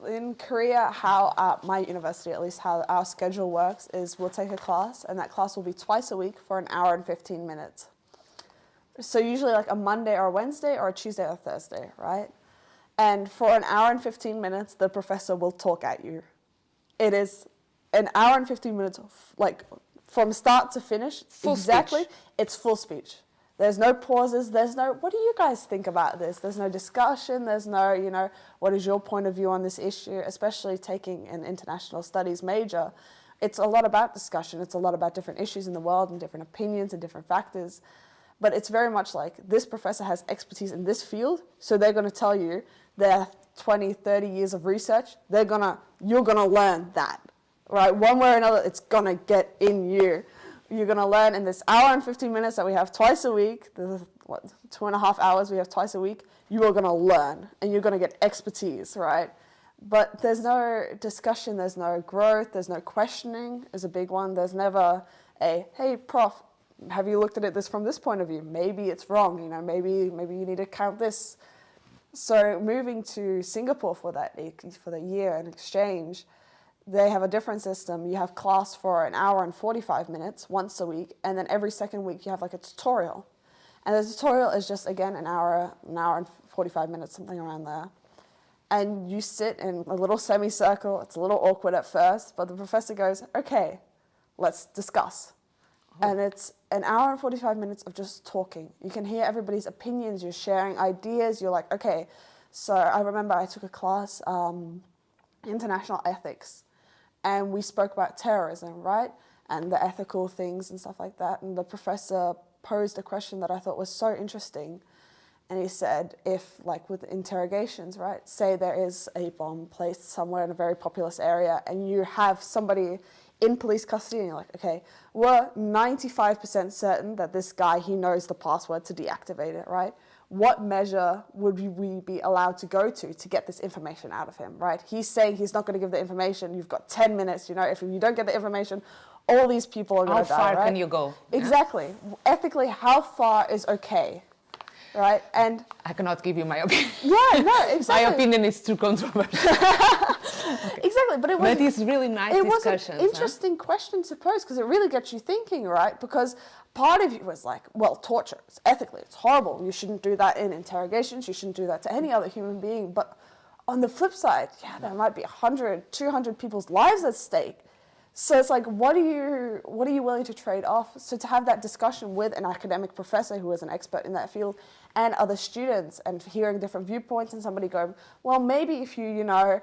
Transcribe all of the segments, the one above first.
In Korea, how at my university, at least how our schedule works, is we'll take a class, and that class will be twice a week for an hour and 15 minutes. So usually like a Monday or a Wednesday or a Tuesday or a Thursday, right? And for an hour and 15 minutes, the professor will talk at you. It is an hour and 15 minutes, like from start to finish, Full exactly, speech. it's full speech. There's no pauses, there's no, what do you guys think about this? There's no discussion, there's no, you know, what is your point of view on this issue, especially taking an international studies major. It's a lot about discussion, it's a lot about different issues in the world and different opinions and different factors. But it's very much like this professor has expertise in this field, so they're going to tell you their 20, 30 years of research, you're going to learn that, right? One way or another, it's going to get in you. You're going to learn in this hour and 15 minutes that we have twice a week, the 2.5 hours we have twice a week, you are going to learn and you're going to get expertise, right? But there's no discussion, there's no growth, there's no questioning is a big one. There's never a, hey, prof, have you looked at it this from this point of view? Maybe it's wrong, you know, maybe you need to count this. So moving to Singapore for the year and exchange, they have a different system. You have class for an hour and 45 minutes once a week, and then every second week you have like a tutorial. And the tutorial is just, again, an hour and 45 minutes, something around there. And you sit in a little semicircle. It's a little awkward at first, but the professor goes, okay, let's discuss. Oh. And it's an hour and 45 minutes of just talking. You can hear everybody's opinions. You're sharing ideas. You're like, okay. So I remember I took a class, international ethics. And we spoke about terrorism, right? And the ethical things and stuff like that. And the professor posed a question that I thought was so interesting. And he said, if, like with interrogations, right, say there is a bomb placed somewhere in a very populous area and you have somebody in police custody and you're like, okay, we're 95% certain that this guy, he knows the password to deactivate it, right? What measure would we be allowed to go to get this information out of him, right? He's saying he's not going to give the information. You've got 10 minutes, you know, if you don't get the information, all these people are going to die, right? How far can you go? Exactly. Yeah. Ethically, how far is okay, right? And I cannot give you my opinion. Yeah, no, exactly. My opinion is too controversial. Okay. Exactly, but it is really nice discussions. It was an interesting question to pose because it really gets you thinking, right? Because part of you was like, well, torture, ethically, it's horrible. You shouldn't do that in interrogations. You shouldn't do that to any other human being. But on the flip side, yeah, there might be 100, 200 people's lives at stake. So it's like, what are you willing to trade off? So to have that discussion with an academic professor who is an expert in that field and other students and hearing different viewpoints and somebody going, well, maybe if you know,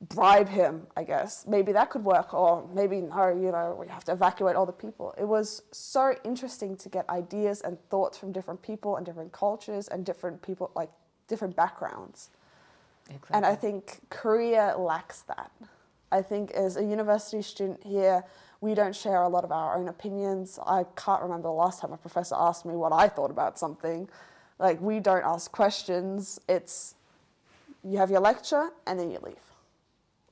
bribe him, I guess, maybe that could work, or maybe no, you know, we have to evacuate all the people. It was so interesting to get ideas and thoughts from different people and different cultures and different people, like different backgrounds. Exactly. And I think Korea lacks that. I think as a university student here, we don't share a lot of our own opinions. I can't remember the last time a professor asked me what I thought about something. Like, we don't ask questions. It's, you have your lecture and then you leave.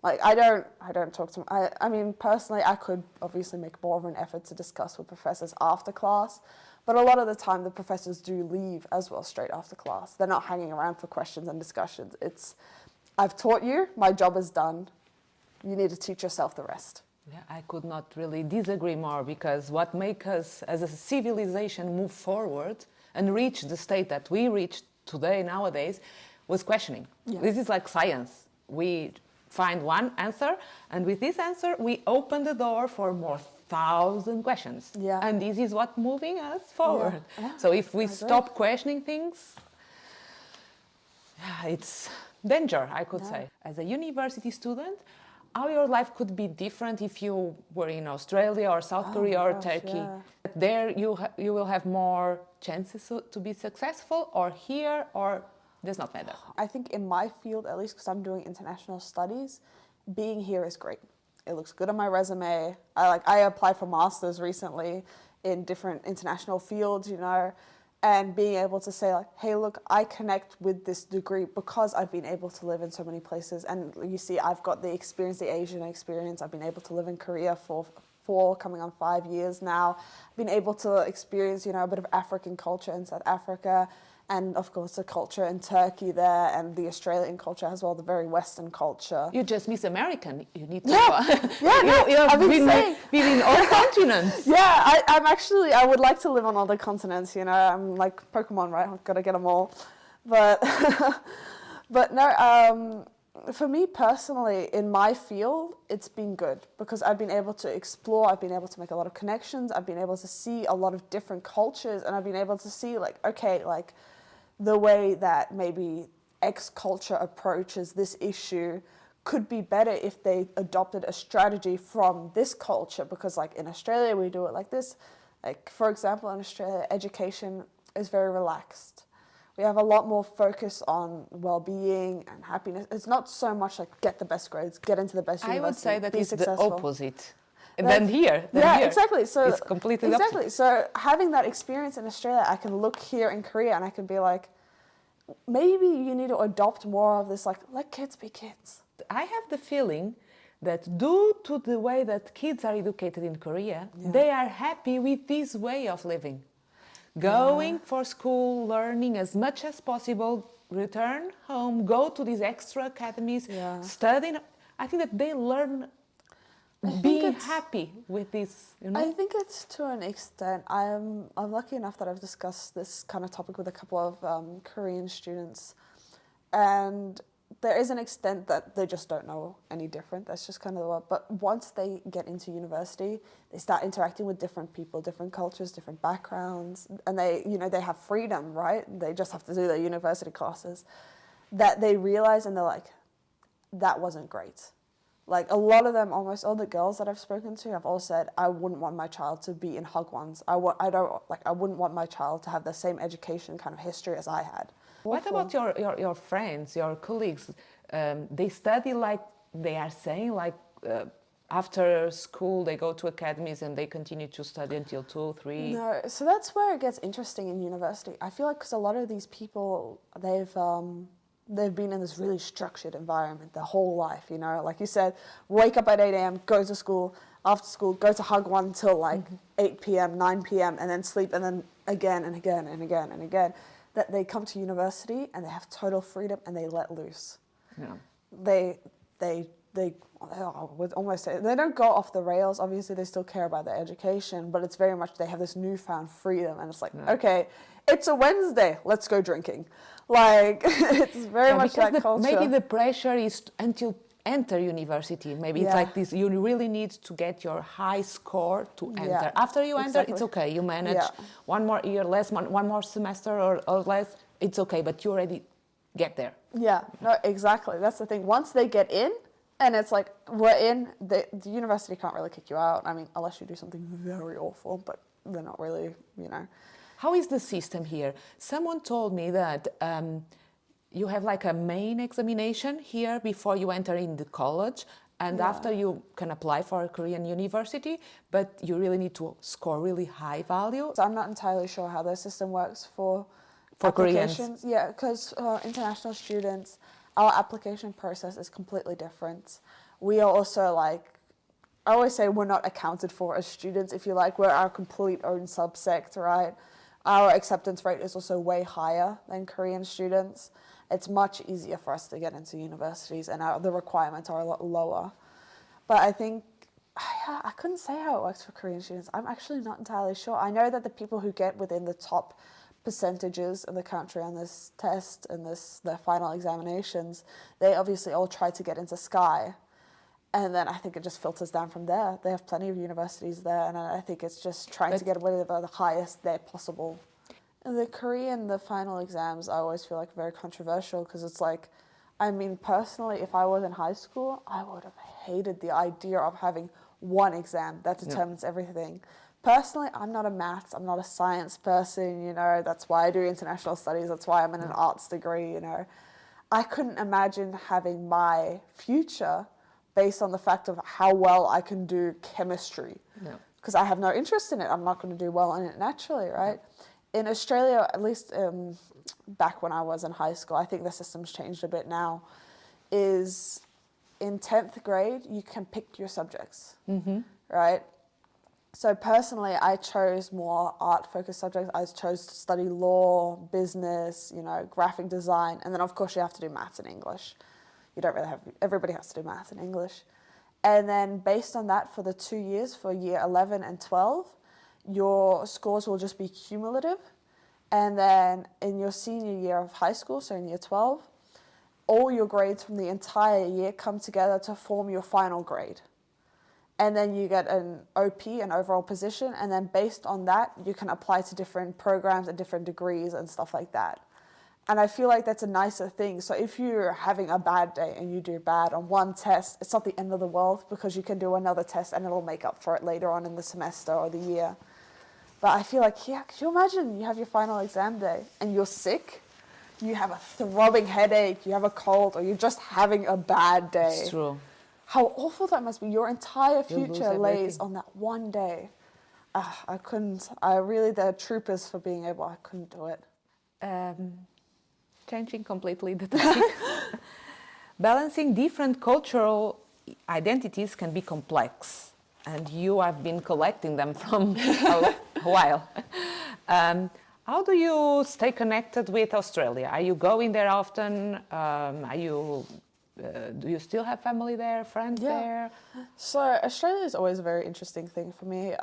Like, I don't talk to them. I mean, personally, I could obviously make more of an effort to discuss with professors after class, but a lot of the time the professors do leave as well straight after class. They're not hanging around for questions and discussions. It's, I've taught you, my job is done. You need to teach yourself the rest. Yeah, I could not really disagree more, because what makes us as a civilization move forward and reach the state that we reached today, nowadays, was questioning. Yeah. This is like science. We find one answer, and with this answer we open the door for more 1,000 questions. Yeah. And this is what moving us forward. Yeah. Yeah. So if we stop questioning things, it's danger, I could say. As a university student, how your life could be different if you were in Australia or South Korea or Turkey. Yeah. There you will have more chances to be successful, or here, or does not matter? I think in my field, at least because I'm doing international studies, being here is great. It looks good on my resume. I applied for masters recently in different international fields, you know, and being able to say like, hey, look, I connect with this degree because I've been able to live in so many places. And you see, I've got the experience, the Asian experience. I've been able to live in Korea for 4, coming on 5 years now. I've been able to experience, you know, a bit of African culture in South Africa. and of course the culture in Turkey there, and the Australian culture as well, the very Western culture. You just miss American. You need to. I've been saying. Been in all continents. Yeah, I would like to live on all the continents. You know, I'm like Pokemon, right? I've got to get them all. But but no. For me personally, in my field, it's been good because I've been able to explore, I've been able to make a lot of connections, I've been able to see a lot of different cultures, and I've been able to see like, okay, like the way that maybe X culture approaches this issue could be better if they adopted a strategy from this culture, because like in Australia, we do it like this. Like, for example, in Australia, education is very relaxed. We have a lot more focus on well-being and happiness. It's not so much like get the best grades, get into the best university. I would say that be it's successful. the opposite. And then here, exactly. So it's completely the exactly. opposite. So having that experience in Australia, I can look here in Korea and I can be like, maybe you need to adopt more of this. Like, let kids be kids. I have the feeling that due to the way that kids are educated in Korea, they are happy with this way of living. Going for school, learning as much as possible, return home, go to these extra academies, studying. I think that they learn being happy with this, you know? I think it's to an extent. I'm lucky enough that I've discussed this kind of topic with a couple of Korean students, and there is an extent that they just don't know any different. That's just kind of the word. But once they get into university, they start interacting with different people, different cultures, different backgrounds, and they have freedom, right? They just have to do their university classes. That they realize, and they're like, that wasn't great. Like a lot of them, almost all the girls that I've spoken to have all said, I wouldn't want my child to be in Hagwons. I wouldn't want my child to have the same education kind of history as I had. What about your friends, your colleagues? They study like they are saying, like after school they go to academies and they continue to study until 2, 3? No, so that's where it gets interesting in university. I feel like because a lot of these people, they've been in this really structured environment their whole life, you know? Like you said, wake up at 8 a.m., go to school, after school, go to Hagwon until like 8 p.m., 9 p.m., and then sleep, and then again and again and again and again. That they come to university and they have total freedom and they let loose. Yeah. They would almost say, they don't go off the rails. Obviously, they still care about their education, but it's very much they have this newfound freedom, and it's like, okay, it's a Wednesday, let's go drinking. Like it's very much that culture. Maybe the pressure is until enter university. Maybe it's like this. You really need to get your high score to enter. After you enter, it's okay. You manage one more year, one more semester or less. It's okay, but you already get there. Yeah, no, exactly. That's the thing. Once they get in, and it's like, we're in, the university can't really kick you out. I mean, unless you do something very awful, but they're not really, you know. How is the system here? Someone told me that you have like a main examination here before you enter in the college, and after you can apply for a Korean university, but you really need to score really high value. So I'm not entirely sure how their system works for Koreans. Yeah, because international students, our application process is completely different. We are also like, I always say we're not accounted for as students, if you like. We're our complete own subsect, right? Our acceptance rate is also way higher than Korean students. It's much easier for us to get into universities, and the requirements are a lot lower. But I think, I couldn't say how it works for Korean students. I'm actually not entirely sure. I know that the people who get within the top percentages of the country on this test and their final examinations, they obviously all try to get into Sky. And then I think it just filters down from there. They have plenty of universities there, and I think it's just trying to get whatever the highest there possible. In the Korean, the final exams, I always feel like very controversial, because it's like, I mean, personally, if I was in high school, I would have hated the idea of having one exam that determines everything. Personally, I'm not a maths, I'm not a science person, you know, that's why I do international studies, that's why I'm in an arts degree, you know. I couldn't imagine having my future based on the fact of how well I can do chemistry. Because I have no interest in it. I'm not going to do well in it naturally, right? In Australia, at least back when I was in high school, I think the system's changed a bit now, is in 10th grade, you can pick your subjects, right? So personally, I chose more art-focused subjects. I chose to study law, business, graphic design, and then of course you have to do maths and English. You don't really have, everybody has to do maths and English. And then based on that, for the 2 years, for year 11 and 12, your scores will just be cumulative. And then in your senior year of high school, so in year 12, all your grades from the entire year come together to form your final grade. And then you get an OP, an overall position, and then based on that, you can apply to different programs and different degrees and stuff like that. And I feel like that's a nicer thing. So if you're having a bad day and you do bad on one test, it's not the end of the world because you can do another test and it'll make up for it later on in the semester or the year. But I feel like, yeah, could you imagine you have your final exam day and you're sick, you have a throbbing headache, you have a cold, or you're just having a bad day. It's true. How awful that must be. Your entire You lose future lays everything. on that one day. I couldn't, I really, they're troopers for being able, I couldn't do it. Changing completely the topic. Balancing different cultural identities can be complex, and you have been collecting them from a while. How do you stay connected with Australia? Are you going there often? Do you still have family there, friends there? So Australia is always a very interesting thing for me.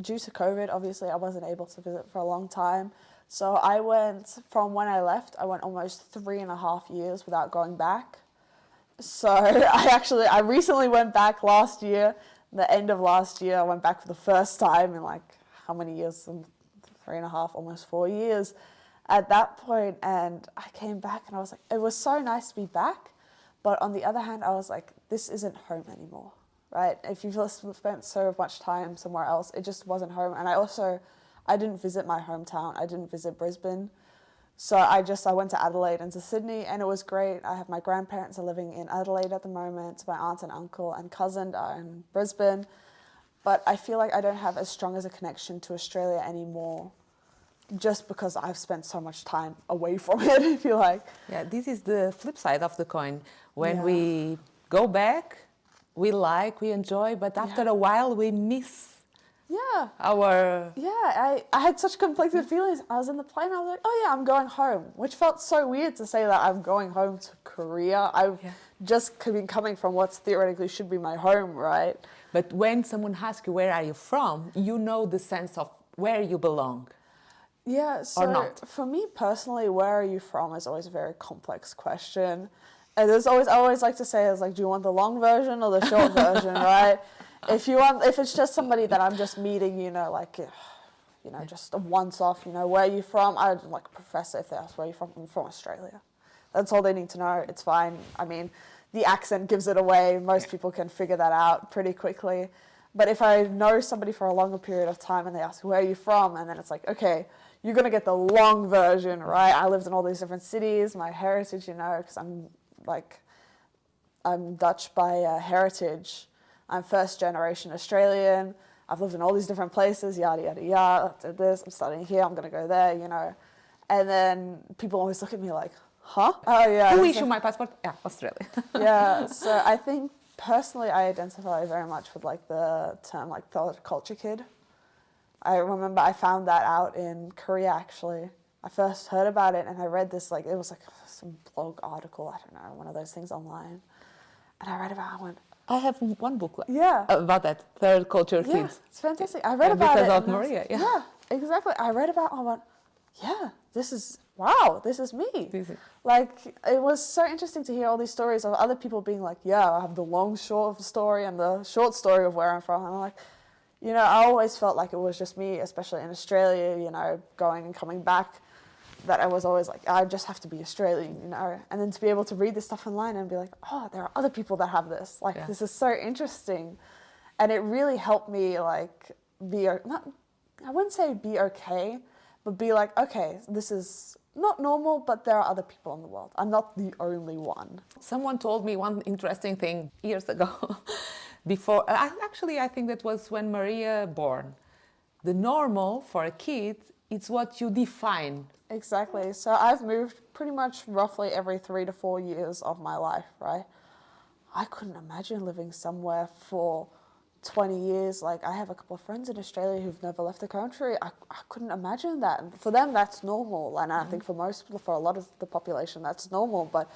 Due to COVID, obviously, I wasn't able to visit for a long time. So I went, from when I left, I went almost 3.5 years without going back. So I recently went back last year, the end of last year, I went back for the first time in like, how many years? 3.5, almost 4 years at that point. And I came back and I was like, it was so nice to be back. But on the other hand, I was like, this isn't home anymore, right? If you've spent so much time somewhere else, it just wasn't home. And I didn't visit my hometown. I didn't visit Brisbane. So I went to Adelaide and to Sydney, and it was great. I have my grandparents are living in Adelaide at the moment. My aunt and uncle and cousin are in Brisbane. But I feel like I don't have as strong as a connection to Australia anymore, just because I've spent so much time away from it, I feel like. Yeah, this is the flip side of the coin. When we go back, we enjoy, but after a while we miss our... Yeah, I had such conflicted feelings. I was in the plane, I was like, oh yeah, I'm going home, which felt so weird to say that I'm going home to Korea. I've just been coming from what theoretically should be my home, right? But when someone asks you, where are you from, you know the sense of where you belong. Yeah, so or not. For me personally, where are you from is always a very complex question. And I always like to say, do you want the long version or the short version, right? If it's just somebody that I'm just meeting, just a once off, where are you from? I'd like a professor if they ask where are you from. I'm from Australia. That's all they need to know. It's fine. I mean, the accent gives it away. Most people can figure that out pretty quickly. But if I know somebody for a longer period of time and they ask, where are you from? And then it's like, okay, you're going to get the long version, right? I lived in all these different cities, my heritage, because I'm Dutch by heritage. I'm first generation Australian. I've lived in all these different places, yada, yada, yada. I did this, I'm studying here, I'm going to go there, And then people always look at me like, huh? Oh, yeah. Who issued my passport? Yeah, Australia. Yeah, so I think personally I identify very much with the term third culture kid. I remember I found that out in Korea, actually. I first heard about it and I read this, it was some blog article, I don't know, one of those things online. And I read about it, I went, I have one book about that, third culture kids. It's fantastic. I read about because it. Because of Maria, Yeah, exactly. I read about it, I went, this is me. It was so interesting to hear all these stories of other people being like, I have the long, short story and the short story of where I'm from. And I'm like, I always felt like it was just me, especially in Australia, going and coming back, that I was always like, I just have to be Australian, And then to be able to read this stuff online and be like, oh, there are other people that have this. This is so interesting. And it really helped me, I wouldn't say be okay, but be like, okay, this is not normal, but there are other people in the world. I'm not the only one. Someone told me one interesting thing years ago. Before, actually, I think that was when Maria born. The normal for a kid, it's what you define. Exactly. So I've moved pretty much roughly every 3 to 4 years of my life, right? I couldn't imagine living somewhere for 20 years. Like, I have a couple of friends in Australia who've never left the country. I couldn't imagine that. For them, that's normal. And I think for most people, for a lot of the population, that's normal. But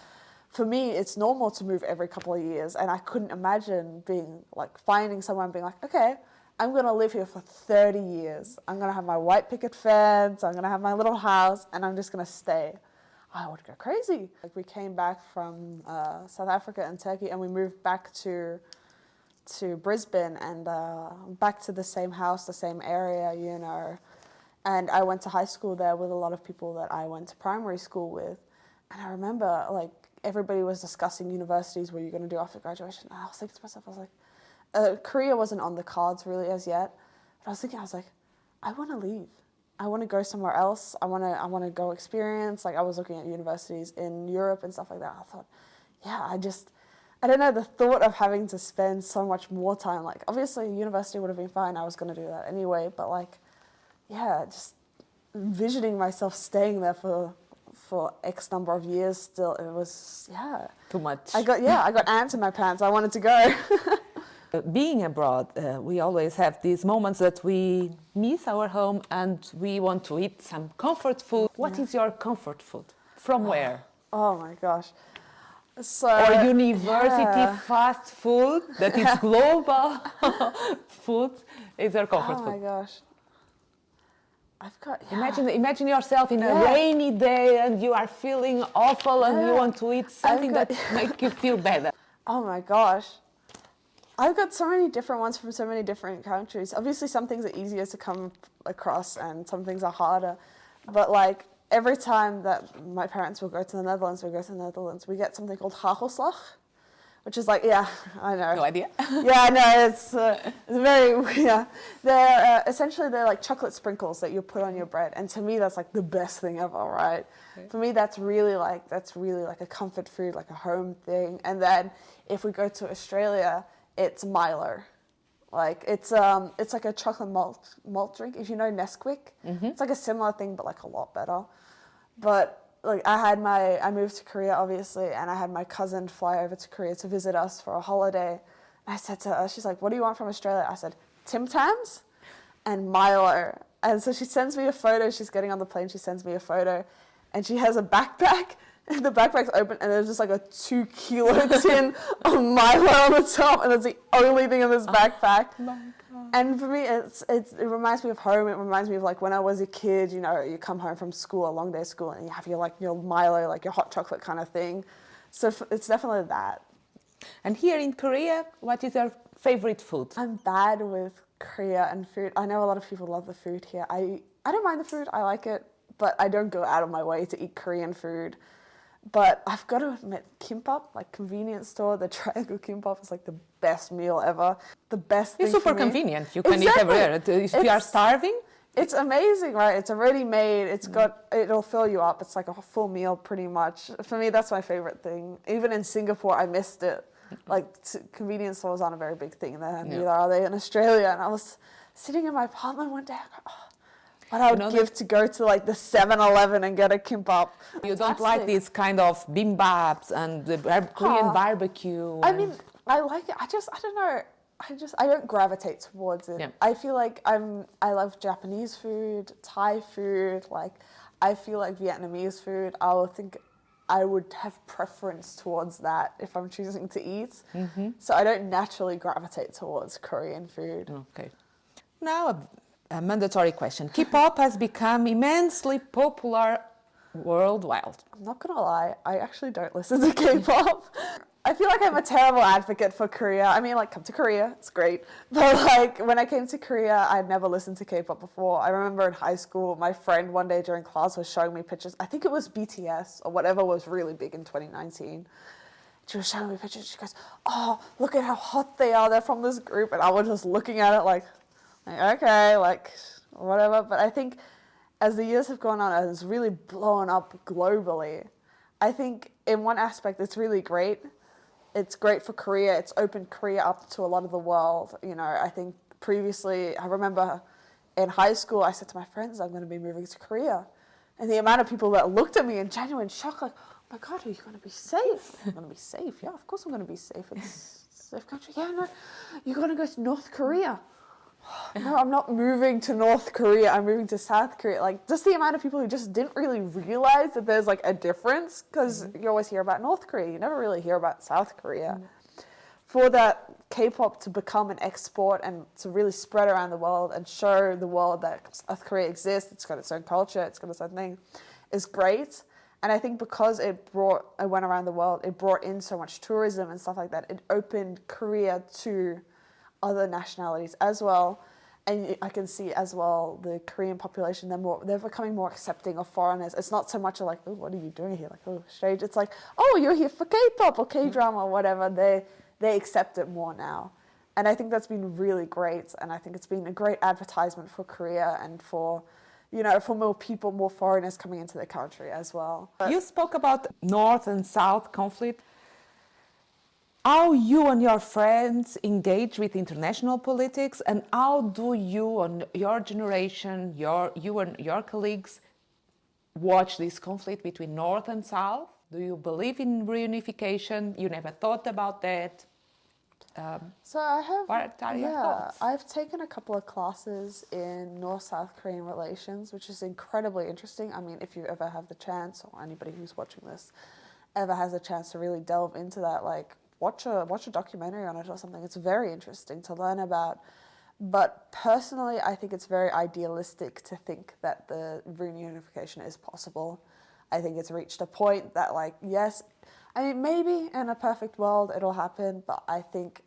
for me, it's normal to move every couple of years. And I couldn't imagine being like, finding someone and being like, okay, I'm going to live here for 30 years. I'm going to have my white picket fence. I'm going to have my little house, and I'm just going to stay. I would go crazy. Like, we came back from South Africa and Turkey, and we moved back to Brisbane, and back to the same house, the same area, you know. And I went to high school there with a lot of people that I went to primary school with. And I remember, like, everybody was discussing universities, what you're going to do after graduation. And I was thinking to myself, I was like, Korea wasn't on the cards really as yet. But I was thinking, I was like, I want to leave. I want to go somewhere else. I want to go experience. Like, I was looking at universities in Europe and stuff like that. I thought, yeah, I don't know, the thought of having to spend so much more time, like, obviously university would have been fine. I was going to do that anyway. But, like, yeah, just envisioning myself staying there for X number of years still, it was, yeah. Too much. I got ants in my pants. I wanted to go. Being abroad, we always have these moments that we miss our home and we want to eat some comfort food. What is your comfort food? From where? Oh my gosh. So, or university fast food that is global food is your comfort food. Oh my gosh. I've got, Imagine yourself in a rainy day and you are feeling awful and you want to eat something that makes you feel better. Oh my gosh. I've got so many different ones from so many different countries. Obviously, some things are easier to come across and some things are harder. But, like, every time that my parents will go to the Netherlands, we get something called hagelslag, which is like, yeah, I know. No idea. Yeah, I know. It's very, yeah. They're essentially, they're like chocolate sprinkles that you put on your bread. And to me, that's like the best thing ever, right? Okay. For me, that's really like a comfort food, like a home thing. And then if we go to Australia, it's Milo. Like, it's like a chocolate malt drink. If you know Nesquik, it's like a similar thing, but like a lot better. But like, I moved to Korea, obviously, and I had my cousin fly over to Korea to visit us for a holiday. And I said to her, she's like, what do you want from Australia? I said, Tim Tams and Milo. And so she sends me a photo. She's getting on the plane. She sends me a photo. And she has a backpack. And the backpack's open, and there's just like a 2-kilo tin of Milo on the top, and that's the only thing in this backpack. Oh my God. And for me, it reminds me of home. It reminds me of like when I was a kid. You know, you come home from school, a long day of school, and you have your Milo, like your hot chocolate kind of thing. So it's definitely that. And here in Korea, what is your favorite food? I'm bad with Korea and food. I know a lot of people love the food here. I don't mind the food. I like it, but I don't go out of my way to eat Korean food. But I've got to admit, kimbap, like convenience store, the triangle kimbap is like the best meal ever. The best thing. It's super convenient. You can eat everywhere. If you are starving, it's amazing, right? It's already made. It'll fill you up. It's like a full meal pretty much. For me, that's my favorite thing. Even in Singapore, I missed it. Like, convenience stores aren't a very big thing there. Neither are they in Australia. And I was sitting in my apartment one day, I go, oh, what I would give to go to like the 7-Eleven and get a kimbap. You don't like these kind of bimbaps and the Korean barbecue? I mean, I like it. I don't know. I don't gravitate towards it. Yeah. I feel like I love Japanese food, Thai food. Like, I feel like Vietnamese food. I would have preference towards that if I'm choosing to eat. So I don't naturally gravitate towards Korean food. Okay. Now, a mandatory question. K-pop has become immensely popular worldwide. I'm not gonna lie, I actually don't listen to K-pop. I feel like I'm a terrible advocate for Korea. I mean, like, come to Korea, it's great. But like, when I came to Korea, I'd never listened to K-pop before. I remember in high school, my friend one day during class was showing me pictures. I think it was BTS or whatever was really big in 2019. She was showing me pictures. She goes, oh, look at how hot they are. They're from this group. And I was just looking at it like, okay, like, whatever. But I think as the years have gone on, it's really blown up globally. I think in one aspect, it's really great. It's great for Korea. It's opened Korea up to a lot of the world. You know, I think previously, I remember in high school, I said to my friends, I'm going to be moving to Korea. And the amount of people that looked at me in genuine shock, like, oh my God, are you going to be safe? I'm going to be safe. Yeah, of course I'm going to be safe. It's safe country. Yeah, no, you're going to go to North Korea. No, I'm not moving to North Korea. I'm moving to South Korea. Like, just the amount of people who just didn't really realize that there's like a difference, because you always hear about North Korea. You never really hear about South Korea. For that K-pop to become an export and to really spread around the world and show the world that South Korea exists, it's got its own culture, it's got its own thing, is great. And I think because it went around the world, it brought in so much tourism and stuff like that, it opened Korea to other nationalities as well. And I can see as well the Korean population, they're becoming more accepting of foreigners. It's not so much like, oh, what are you doing here? Like, oh, strange. It's like, oh, you're here for K-pop or K-drama or whatever. They accept it more now. And I think that's been really great. And I think it's been a great advertisement for Korea and for, you know, for more people, more foreigners coming into the country as well. You spoke about North and South conflict. How you and your friends engage with international politics, and how do you and your generation, you and your colleagues, watch this conflict between North and South? Do you believe in reunification? You never thought about that? So I have, What are your thoughts? I've taken a couple of classes in North-South Korean relations, which is incredibly interesting. I mean, if you ever have the chance, or anybody who's watching this ever has a chance to really delve into that, like watch a documentary on it or something. It's very interesting to learn about. But personally, I think it's very idealistic to think that the reunification is possible. I think it's reached a point that, like, yes, I mean, maybe in a perfect world it'll happen, but I think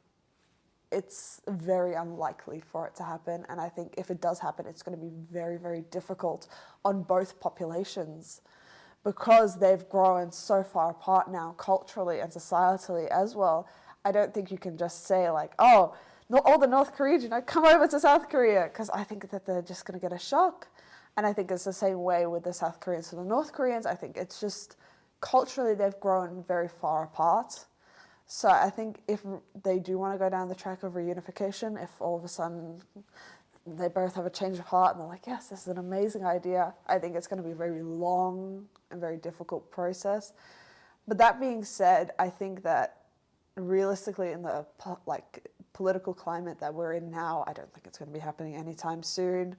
it's very unlikely for it to happen. And I think if it does happen, it's going to be very, very difficult on both populations, because they've grown so far apart now, culturally and societally as well. I don't think you can just say like, oh, not all the North Koreans, you know, come over to South Korea, because I think that they're just going to get a shock. And I think it's the same way with the South Koreans and the North Koreans. I think it's just culturally they've grown very far apart. So I think if they do want to go down the track of reunification, if all of a sudden they both have a change of heart and they're like, yes, this is an amazing idea, I think it's going to be a very long and very difficult process. But that being said, I think that realistically in the political climate that we're in now, I don't think it's going to be happening anytime soon.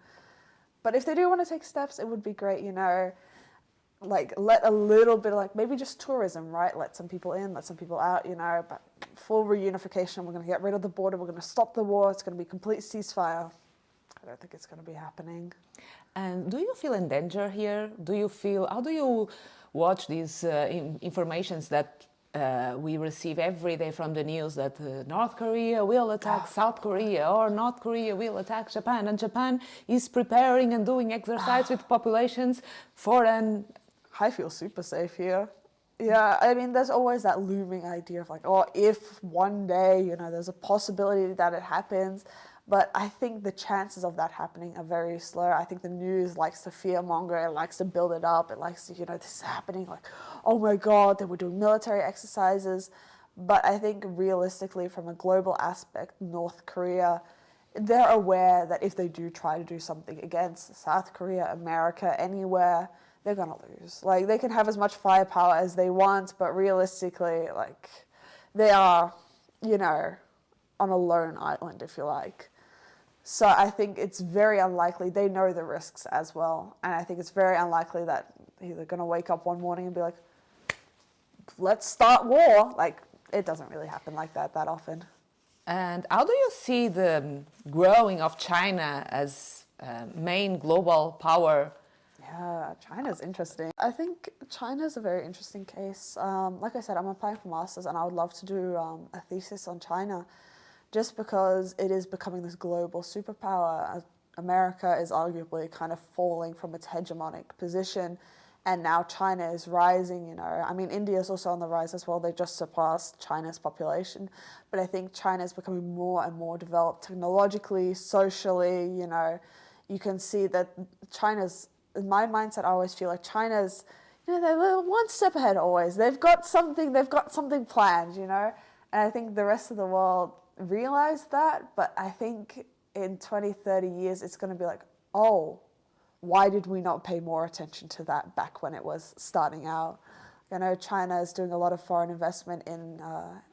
But if they do want to take steps, it would be great, you know, like let a little bit of like maybe just tourism, right? Let some people in, let some people out, you know, but full reunification, we're going to get rid of the border, we're going to stop the war, it's going to be complete ceasefire. I don't think it's going to be happening. And do you feel in danger here? How do you watch these informations that we receive every day from the news that North Korea will attack South Korea, or North Korea will attack Japan, and Japan is preparing and doing exercise with populations for an... I feel super safe here. Yeah, I mean, there's always that looming idea of like, oh, if one day, you know, there's a possibility that it happens. But I think the chances of that happening are very slow. I think the news likes to fearmonger, it likes to build it up, it likes to, you know, this is happening, like, oh my God, they were doing military exercises. But I think realistically, from a global aspect, North Korea, they're aware that if they do try to do something against South Korea, America, anywhere, they're gonna lose. Like, they can have as much firepower as they want, but realistically, like, they are, you know, on a lone island, if you like. So I think it's very unlikely, they know the risks as well, and I think it's very unlikely that they're gonna wake up one morning and be like, let's start war. Like, it doesn't really happen like that often. And how do you see the growing of China as main global power? Yeah, China's interesting. I think China's a very interesting case. Like I said, I'm applying for masters and I would love to do a thesis on China, just because it is becoming this global superpower. America is arguably kind of falling from its hegemonic position, and now China is rising, you know. I mean, India is also on the rise as well. They just surpassed China's population. But I think China is becoming more and more developed technologically, socially, you know. You can see that China's, in my mindset, I always feel like China's, you know, they're one step ahead always. They've got something planned, you know. And I think the rest of the world realize that, but I think in 20, 30 years, it's going to be like, oh, why did we not pay more attention to that back when it was starting out? I know China is doing a lot of foreign investment in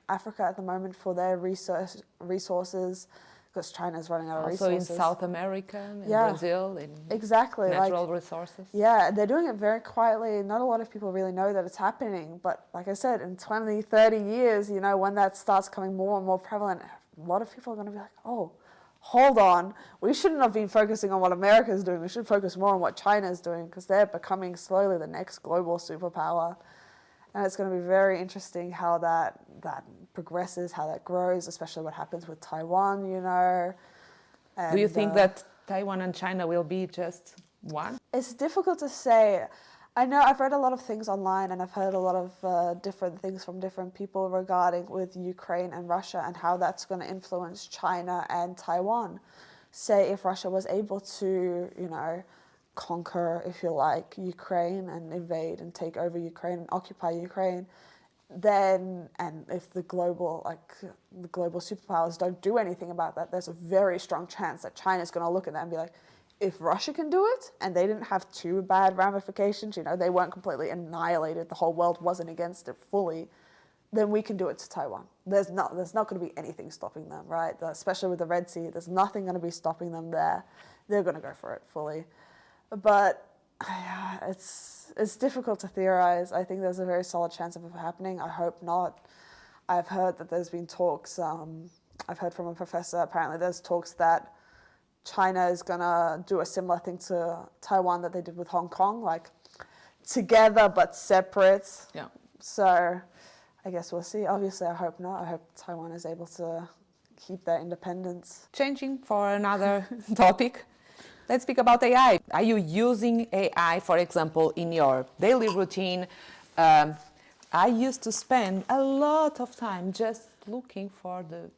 Africa at the moment for their resources, because China is running out of Also resources. in South America, in Brazil, in exactly natural resources. Yeah, they're doing it very quietly. Not a lot of people really know that it's happening. But like I said, in 20, 30 years, you know, when that starts becoming more and more prevalent, a lot of people are going to be like, oh, hold on. We shouldn't have been focusing on what America is doing. We should focus more on what China is doing, because they're becoming slowly the next global superpower. And it's going to be very interesting how that progresses, how that grows, especially what happens with Taiwan, you know. And, do you think that Taiwan and China will be just one? It's difficult to say. I know I've read a lot of things online, and I've heard a lot of different things from different people regarding with Ukraine and Russia and how that's going to influence China and Taiwan. Say if Russia was able to, you know, conquer, if you like, Ukraine and invade and take over Ukraine and occupy Ukraine, then, and if the global superpowers don't do anything about that, there's a very strong chance that China's going to look at that and be like, if Russia can do it, and they didn't have too bad ramifications, you know, they weren't completely annihilated, the whole world wasn't against it fully, then we can do it to Taiwan. There's not going to be anything stopping them, right? Especially with the Red Sea, there's nothing going to be stopping them there. They're going to go for it fully. But it's difficult to theorize. I think there's a very solid chance of it happening. I hope not. I've heard that there's been talks, I've heard from a professor, apparently there's talks that China is going to do a similar thing to Taiwan that they did with Hong Kong, like together but separate. Yeah. So I guess we'll see. Obviously, I hope not. I hope Taiwan is able to keep their independence. Changing for another topic, let's speak about AI. Are you using AI, for example, in your daily routine? I used to spend a lot of time just looking for the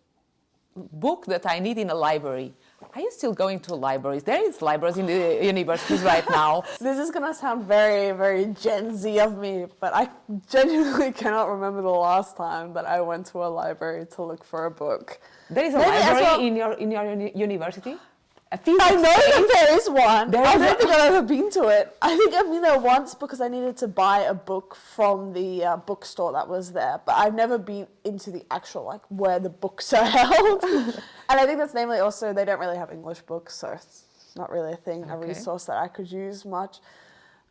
book that I need in a library. Are you still going to libraries? There is libraries in the universities right now. This is going to sound very, very Gen Z of me, but I genuinely cannot remember the last time that I went to a library to look for a book. There is a library in your university? I know that there is one. I don't think I've ever been to it. I think I've been there once because I needed to buy a book from the bookstore that was there. But I've never been into the actual, like, where the books are held. And I think that's namely also, they don't really have English books, so it's not really a thing, a resource that I could use much.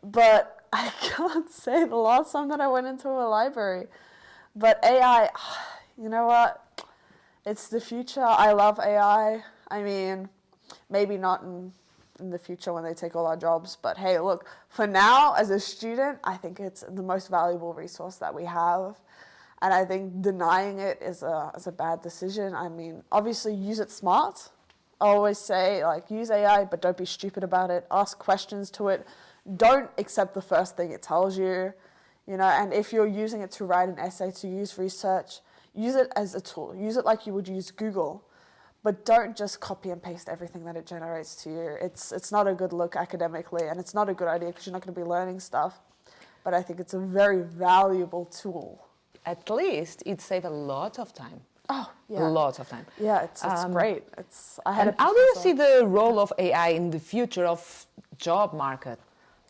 But I can't say the last time that I went into a library. But AI, you know what? It's the future. I love AI. I mean, maybe not in the future when they take all our jobs, but hey, look, for now, as a student, I think it's the most valuable resource that we have. And I think denying it is a bad decision. I mean, obviously use it smart. I always say, like, use AI, but don't be stupid about it. Ask questions to it. Don't accept the first thing it tells you, you know, and if you're using it to write an essay, to use research, use it as a tool. Use it like you would use Google. But don't just copy and paste everything that it generates to you. It's not a good look academically, and it's not a good idea because you're not going to be learning stuff. But I think it's a very valuable tool. At least it saved a lot of time. Oh, yeah. A lot of time. Yeah, it's great. How do you see the role of AI in the future of job market?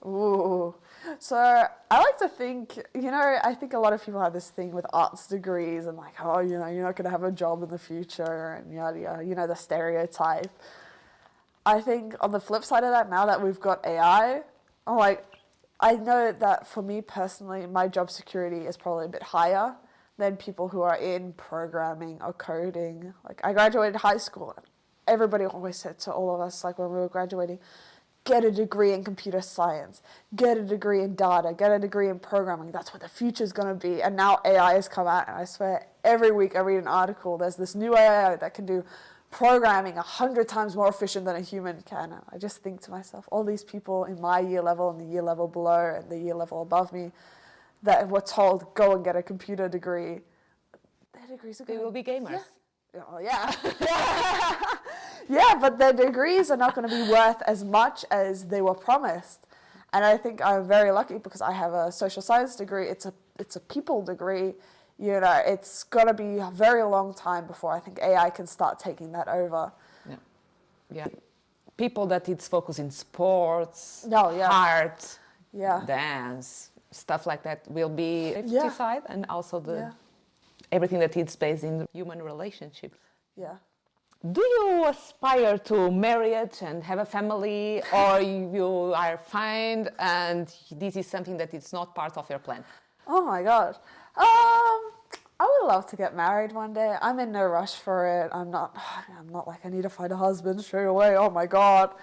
Ooh. So I like to think, you know, I think a lot of people have this thing with arts degrees and like, oh, you know, you're not going to have a job in the future and yada, yada, you know, the stereotype. I think on the flip side of that, now that we've got AI, I'm like, I know that for me personally, my job security is probably a bit higher than people who are in programming or coding. Like, I graduated high school. Everybody always said to all of us, like when we were graduating, get a degree in computer science, get a degree in data, get a degree in programming. That's what the future's going to be. And now AI has come out, and I swear every week I read an article, there's this new AI that can do programming 100 times more efficient than a human can. And I just think to myself, all these people in my year level and the year level below and the year level above me that were told, go and get a computer degree, their degrees are going to... They will be gamers. Yeah. Oh, yeah. Yeah, but their degrees are not going to be worth as much as they were promised. And I think I'm very lucky because I have a social science degree. It's a people degree. You know, it's going to be a very long time before I think AI can start taking that over. Yeah. Yeah. People that it's focused in sports, Oh, yeah. art, Yeah. dance, stuff like that will be safety side, and also the everything that is based in human relationship. Yeah. Do you aspire to marriage and have a family, or you are fine and this is something that is not part of your plan? Oh my God. I would love to get married one day. I'm in no rush for it. I'm not like I need to find a husband straight away. Oh my God.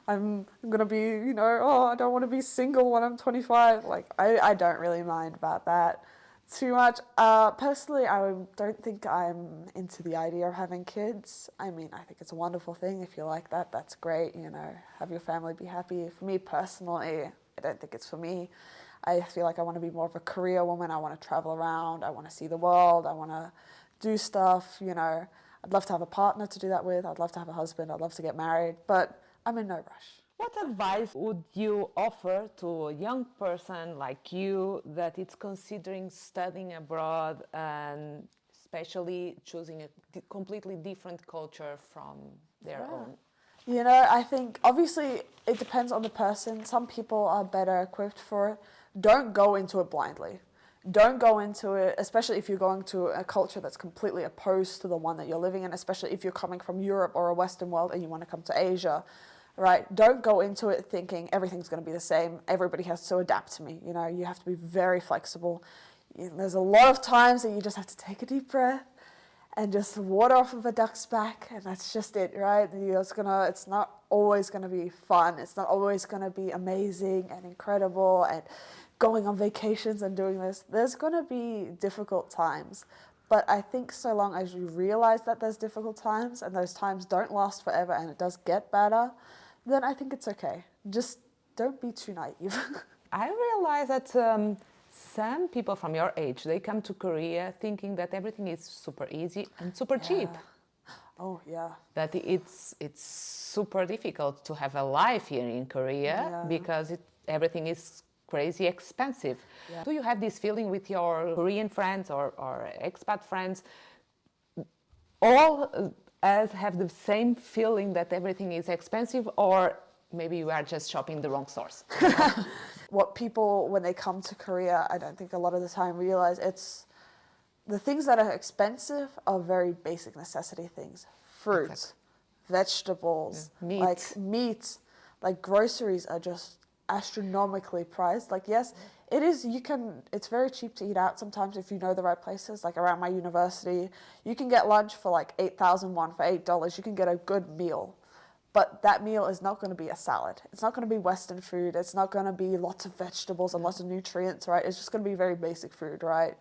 I'm gonna be, I don't want to be single when I'm 25. Like I don't really mind about that too much. Personally, I don't think I'm into the idea of having kids. I mean, I think it's a wonderful thing. If you like that, that's great. Have your family be happy. For me personally, I don't think it's for me. I feel like I want to be more of a career woman. I want to travel around. I want to see the world. I want to do stuff. I'd love to have a partner to do that with. I'd love to have a husband. I'd love to get married, but I'm in no rush. What advice would you offer to a young person like you that is considering studying abroad and especially choosing a completely different culture from their own? I think obviously it depends on the person. Some people are better equipped for it. Don't go into it blindly. Don't go into it, especially if you're going to a culture that's completely opposed to the one that you're living in, especially if you're coming from Europe or a Western world and you want to come to Asia, right? Don't go into it thinking everything's going to be the same. Everybody has to adapt to me. You have to be very flexible. There's a lot of times that you just have to take a deep breath and just water off of a duck's back, and that's just it, right? It's not always going to be fun. It's not always going to be amazing and incredible and going on vacations and doing this. There's going to be difficult times. But I think so long as you realize that there's difficult times and those times don't last forever and it does get better, then I think it's okay. Just don't be too naive. I realize that some people from your age, they come to Korea thinking that everything is super easy and super cheap. Oh, yeah. That it's super difficult to have a life here in Korea because everything is crazy expensive. Yeah. Do you have this feeling with your Korean friends or expat friends? All us have the same feeling that everything is expensive, or maybe you are just shopping the wrong stores? What people, when they come to Korea, I don't think a lot of the time realize it's the things that are expensive are very basic necessity things. Fruits, vegetables, like meat, like groceries are just astronomically priced. Like, yes, it is, it's very cheap to eat out sometimes if you know the right places. Like around my university, you can get lunch for like 8,000 won for $8. You can get a good meal. But that meal is not going to be a salad. It's not going to be Western food. It's not going to be lots of vegetables and lots of nutrients, right? It's just going to be very basic food, right?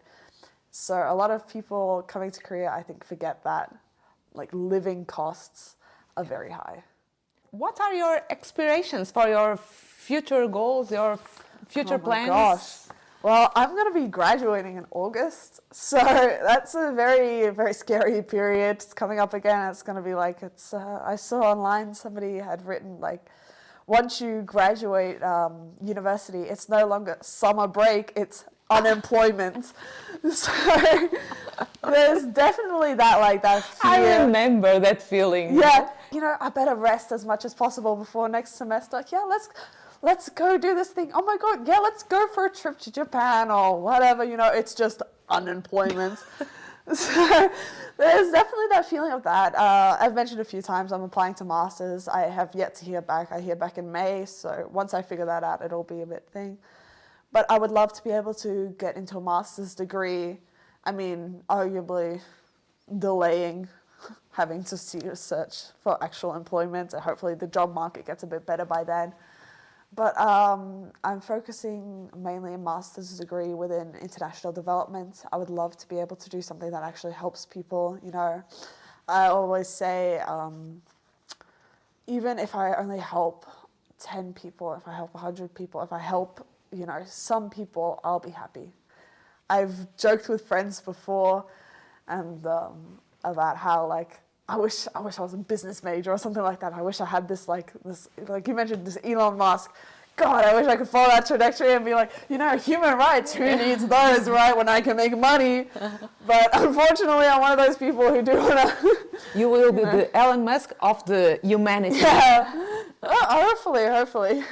So a lot of people coming to Korea, I think, forget that. Like, living costs are very high. What are your aspirations for your future goals, your future plans? Gosh. Well, I'm going to be graduating in August, so that's a very, very scary period. It's coming up again. It's going to be like, I saw online somebody had written, like, once you graduate university, it's no longer summer break, it's unemployment. So there's definitely that fear. I remember that feeling. Yeah, I better rest as much as possible before next semester. Like, let's go do this thing. Oh my God, yeah, let's go for a trip to Japan or whatever. It's just unemployment. So there's definitely that feeling of that. I've mentioned a few times I'm applying to masters. I have yet to hear back. I hear back in May, so once I figure that out, it'll be a bit thing. But I would love to be able to get into a master's degree. I mean, arguably delaying having to search for actual employment, and hopefully the job market gets a bit better by then. But I'm focusing mainly a master's degree within international development. I would love to be able to do something that actually helps people. I always say, even if I only help 10 people, if I help 100 people, if I help, some people, I'll be happy. I've joked with friends before and about how, like, I wish I was a business major or something like that. I wish I had this, like you mentioned, this Elon Musk. God, I wish I could follow that trajectory and be like, human rights, who needs those, right, when I can make money? But unfortunately, I'm one of those people who do want to... You will be the Elon Musk of the humanity. Yeah, hopefully.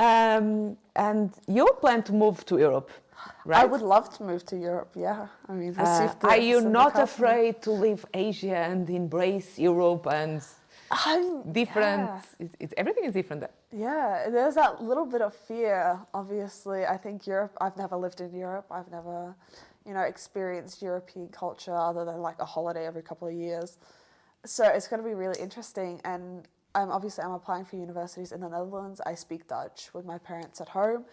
And you plan to move to Europe, right? I would love to move to Europe, yeah. I mean, Are you not afraid to leave Asia and embrace Europe and different? Yeah. Everything is different there. Yeah, there's that little bit of fear, obviously. I think Europe, I've never lived in Europe. I've never, experienced European culture other than like a holiday every couple of years. So it's going to be really interesting. And I'm applying for universities in the Netherlands. I speak Dutch with my parents at home.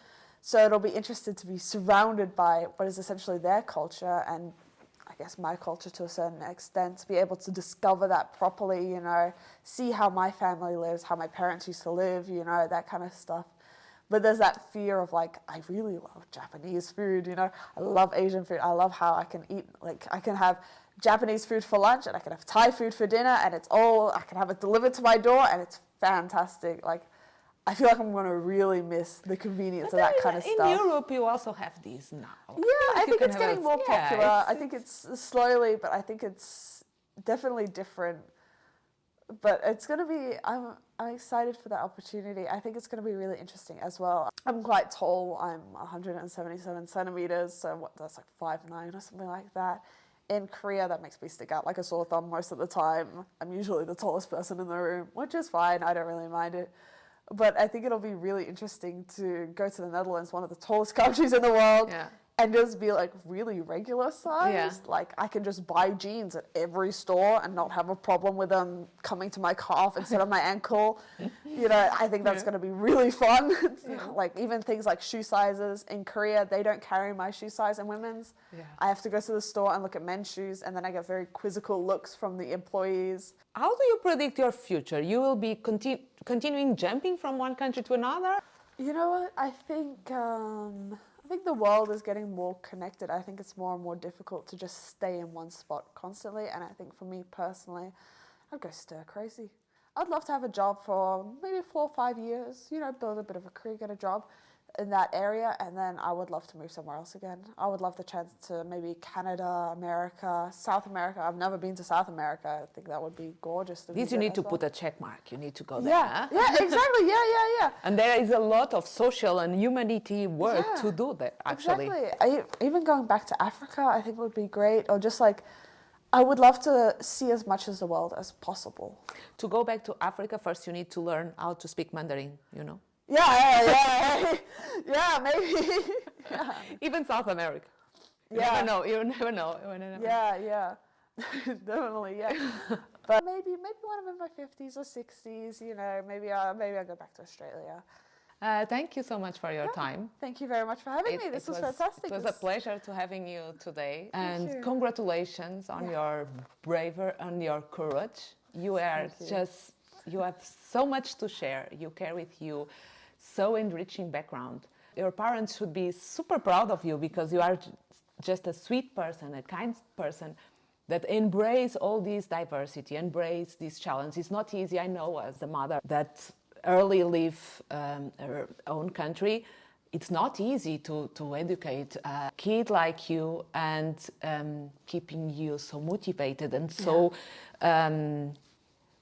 So it'll be interesting to be surrounded by what is essentially their culture and I guess my culture to a certain extent, to be able to discover that properly, see how my family lives, how my parents used to live, that kind of stuff. But there's that fear of like, I really love Japanese food, I love Asian food. I love how I can eat, like I can have Japanese food for lunch and I can have Thai food for dinner and I can have it delivered to my door and it's fantastic. Like, I feel like I'm going to really miss the convenience of that kind of stuff. In Europe, you also have these now. Yeah, I think it's getting more popular. I think it's slowly, but I think it's definitely different. But it's going to be, I'm excited for that opportunity. I think it's going to be really interesting as well. I'm quite tall. I'm 177 centimeters, so that's like 5'9" or something like that. In Korea, that makes me stick out like a sore thumb most of the time. I'm usually the tallest person in the room, which is fine. I don't really mind it. But I think it'll be really interesting to go to the Netherlands, one of the tallest countries in the world, and just be like really regular sized. Yeah. Like I can just buy jeans at every store and not have a problem with them coming to my calf instead of my ankle. I think that's going to be really fun. Like even things like shoe sizes in Korea, they don't carry my shoe size in women's. Yeah. I have to go to the store and look at men's shoes, and then I get very quizzical looks from the employees. How do you predict your future? You will be continuing jumping from one country to another? You know what? I think the world is getting more connected. I think it's more and more difficult to just stay in one spot constantly. And I think for me personally, I'd go stir crazy. I'd love to have a job for maybe 4 or 5 years, build a bit of a career, get a job in that area, and then I would love to move somewhere else again. I would love the chance to maybe Canada, America, South America. I've never been to South America. I think that would be gorgeous to visit. You need to put a check mark. You need to go there. Yeah, exactly. Yeah. And there is a lot of social and humanity work to do there, actually. Exactly. Even going back to Africa, I think would be great. Or just like, I would love to see as much of the world as possible. To go back to Africa, first you need to learn how to speak Mandarin, Yeah, maybe. Yeah. Even South America. You never know. Yeah. Definitely, yeah. But maybe when I'm in my 50s or 60s, maybe I'll go back to Australia. Thank you so much for your time. Thank you very much for having me. This was fantastic. It was a pleasure to having you today. And congratulations on your bravery and your courage. You have so much to share. You carry with you so enriching background. Your parents should be super proud of you because you are just a sweet person, a kind person that embrace all this diversity, embrace these challenges. It's not easy, I know, as a mother that early leave her own country. It's not easy to educate a kid like you and keeping you so motivated and so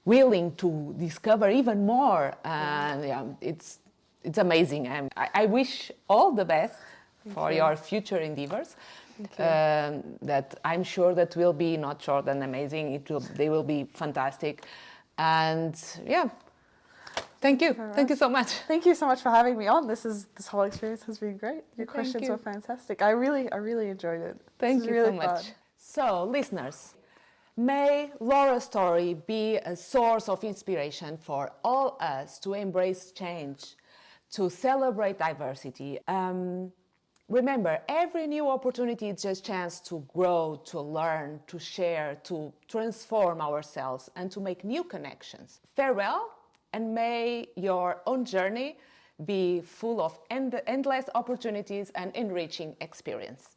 willing to discover even more. And it's amazing. I wish all the best for your future endeavors. That I'm sure that will be not short and amazing. They will be fantastic. And thank you. Right. Thank you so much. Thank you so much for having me on. This whole experience has been great. Your questions were fantastic. I really enjoyed it. Thank you so much. So, listeners, may Laura's story be a source of inspiration for all us to embrace change, to celebrate diversity. Remember, every new opportunity is just a chance to grow, to learn, to share, to transform ourselves, and to make new connections. Farewell, and may your own journey be full of endless opportunities and enriching experience.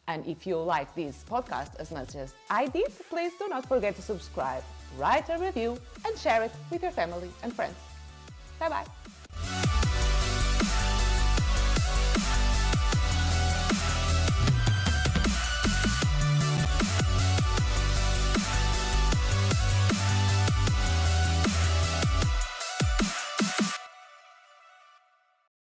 And if you like this podcast as much as I did, please do not forget to subscribe, write a review, and share it with your family and friends. Bye-bye.